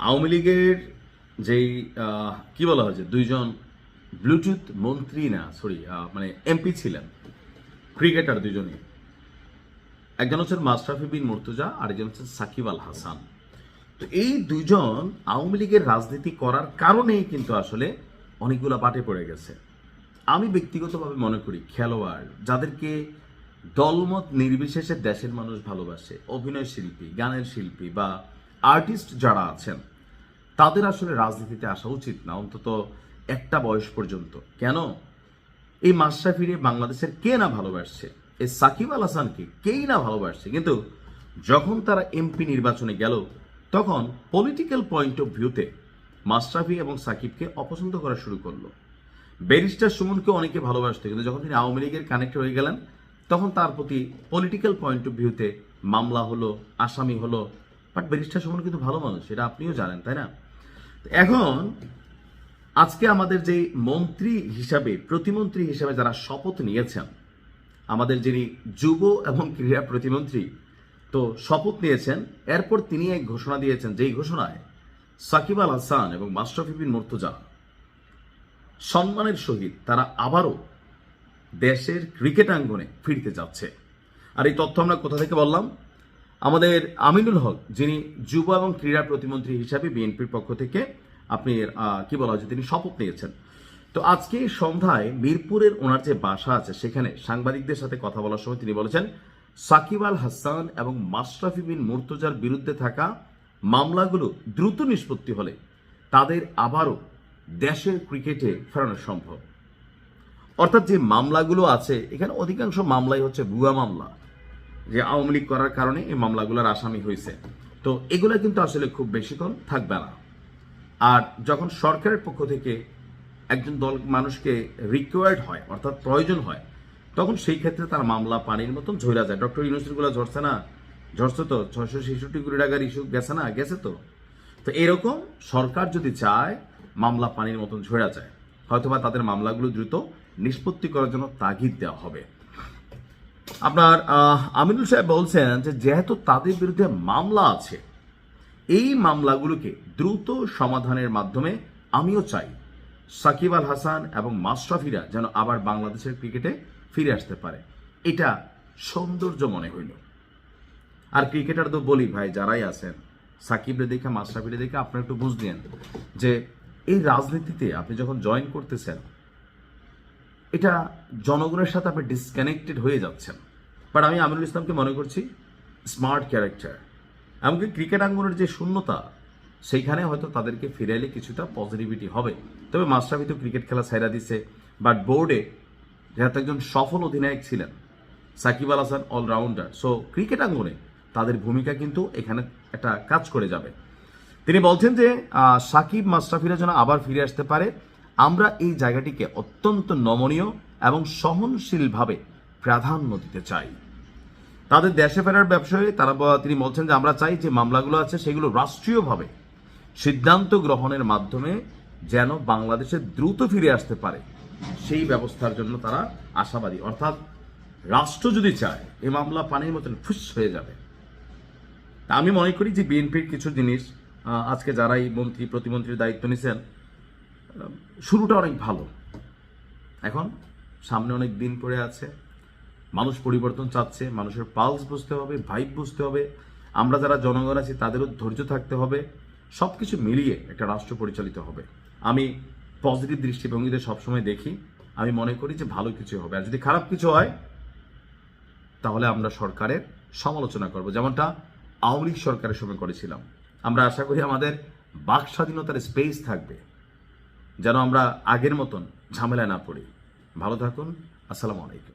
আওয়ামী লীগের যেই কি বলা হয় যে দুইজন ব্লুটুথ মন্ত্রী না সরি মানে এমপি ছিলেন, ক্রিকেটার দুজনই, একজন হচ্ছেন মাশরাফি বিন মুর্তজা আর একজন হচ্ছেন সাকিব আল হাসান। তো এই দুইজন আওয়ামী লীগের রাজনীতি করার কারণেই কিন্তু আসলে অনেকগুলো বাটে পড়ে গেছে। আমি ব্যক্তিগতভাবে মনে করি খেলোয়াড় যাদেরকে দলমত নির্বিশেষে দেশের মানুষ ভালোবাসে, অভিনয় শিল্পী, গানের শিল্পী বা আর্টিস্ট যারা আছেন, তাদের আসলে রাজনীতিতে আসা উচিত না, অন্তত একটা বয়স পর্যন্ত। কেন? এই মাশরাফিরে বাংলাদেশের কে না ভালোবাসছে, এই সাকিব আল হাসানকে কেই না ভালোবাসছে, কিন্তু যখন তারা এমপি নির্বাচনে গেল তখন পলিটিক্যাল পয়েন্ট অফ ভিউতে মাশরাফি এবং সাকিবকে অপছন্দ করা শুরু করলো। ব্যারিস্টার সুমনকে অনেকে ভালোবাসতো, কিন্তু যখন তিনি আওয়ামী লীগের কানেক্ট হয়ে গেলেন তখন তার প্রতি পলিটিক্যাল পয়েন্ট অফ ভিউতে মামলা হলো, আসামি হলো। বাট ব্যারিস্টার সুমন কিন্তু ভালো মানুষ, এটা আপনিও জানেন, তাই না? এখন আজকে আমাদের যে মন্ত্রী হিসাবে, প্রতিমন্ত্রী হিসাবে যারা শপথ নিয়েছেন, আমাদের যিনি যুব এবং ক্রীড়া প্রতিমন্ত্রী, তো শপথ নিয়েছেন, এরপর তিনি এক ঘোষণা দিয়েছেন, যেই ঘোষণায় সাকিব আল হাসান এবং মাশরাফি বিন মুর্তজা সম্মানের সহিত তারা আবারও দেশের ক্রিকেট আঙ্গনে ফিরতে যাচ্ছে। আর এই তথ্য আমরা কোথা থেকে বললাম? আমাদের আমিনুল হক, যিনি যুব এবং ক্রীড়া প্রতিমন্ত্রী হিসাবে বিএনপির পক্ষ থেকে আপনি কি বলা হচ্ছে তিনি শপথ নিয়েছেন। তো আজকে সন্ধ্যায় মিরপুরের ওনার যে বাসা আছে সেখানে সাংবাদিকদের সাথে কথা বলার সময় তিনি বলেছেন, সাকিব আল হাসান এবং মাশরাফি বিন মুর্তজার বিরুদ্ধে থাকা মামলাগুলো দ্রুত নিষ্পত্তি হলে তাদের আবারও দেশের ক্রিকেটে ফেরানো সম্ভব। অর্থাৎ যে মামলাগুলো আছে এখানে অধিকাংশ মামলাই হচ্ছে ভুয়া মামলা, যে আওয়ামী লীগ করার কারণে এই মামলাগুলোর আসামি হয়েছে। তো এগুলো কিন্তু আসলে খুব বেশিক্ষণ থাকবে না। আর যখন সরকারের পক্ষ থেকে একজন দল মানুষকে রিকোয়ার্ড হয়, অর্থাৎ প্রয়োজন হয়, তখন সেই ক্ষেত্রে তার মামলা পানির মতন ঝরা যায়। ডক্টর ইউনুসগুলো ঝরছে না, ঝরছে তো, 666 কোটি টাকার ইস্যু গেছে না, গেছে তো। তো এরকম সরকার যদি চায় মামলা পানির মতন ঝরা যায়, হয়তোবা তাদের মামলাগুলো দ্রুত নিষ্পত্তি করার জন্য তাগিদ দেওয়া হবে। আপনার আমিনুল সাহেব বলছেন যে যেহেতু তাদের বিরুদ্ধে মামলা আছে, এই মামলাগুলোকে দ্রুত সমাধানের মাধ্যমে আমিও চাই সাকিব আল হাসান এবং মাশরাফিরা যেন আবার বাংলাদেশের ক্রিকেটে ফিরে আসতে পারে। এটা সৌন্দর্য মনে হইল। আর ক্রিকেটার তো বলি ভাই, যারাই আছেন, সাকিবরে দেখে মাশরাফিরে দেখে আপনারা একটু বুঝলেন যে এই রাজনীতিতে আপনি যখন জয়েন করতেছেন, এটা জনগণের সাথে আপনি ডিসকানেক্টেড হয়ে যাচ্ছেন। বাট আমি আমিনুল ইসলামকে মনে করছি স্মার্ট ক্যারেক্টার। এমনকি ক্রিকেট আঙ্গনের যে শূন্যতা, সেইখানে হয়তো তাদেরকে ফিরাইলে কিছুটা পজিটিভিটি হবে। তবে মাশরাফি তো ক্রিকেট খেলা ছাইরা দিছে, বাট বোর্ডে যেহেতু একজন সফল অধিনায়ক ছিলেন, Shakib Al Hasan allrounder, so cricket আঙ্গনে তাদের ভূমিকা কিন্তু এখানে একটা কাজ করে যাবে। তিনি বলছেন যে সাকিব মাশরাফিরা যেন আবার ফিরে আসতে পারে, আমরা এই জায়গাটিকে অত্যন্ত নমনীয় এবং সহনশীলভাবে প্রাধান্য দিতে চাই। তাদের দেশে ফেরার ব্যবসায় তিনি বলছেন যে আমরা চাই যে মামলাগুলো আছে সেগুলো রাষ্ট্রীয়ভাবে সিদ্ধান্ত গ্রহণের মাধ্যমে যেন বাংলাদেশে দ্রুত ফিরে আসতে পারে, সেই ব্যবস্থার জন্য তারা আশাবাদী। অর্থাৎ রাষ্ট্র যদি চায় এই মামলা পানির মতন ফুস হয়ে যাবে। আমি মনে করি যে বিএনপির কিছু জিনিস আজকে যারা এই মন্ত্রী প্রতিমন্ত্রীর দায়িত্ব নিয়েছেন, শুরুটা অনেক ভালো। এখন সামনে অনেক দিন পড়ে আছে, মানুষ পরিবর্তন চাচ্ছে, মানুষের পালস বুঝতে হবে, ভাইব বুঝতে হবে, আমরা যারা জনগণ আছি তাদেরও ধৈর্য থাকতে হবে। সব কিছু মিলিয়ে একটা রাষ্ট্র পরিচালিত হবে। আমি পজিটিভ দৃষ্টিভঙ্গিতে সবসময় দেখি, আমি মনে করি যে ভালো কিছু হবে। আর যদি খারাপ কিছু হয় তাহলে আমরা সরকারের সমালোচনা করব, যেমনটা আওয়ামী লীগ সরকারের সময় করেছিলাম। আমরা আশা করি আমাদের বাক স্বাধীনতার স্পেস থাকবে, যেন আমরা আগের মতন ঝামেলায় না পড়ি। ভালো থাকুন, আসসালামু আলাইকুম।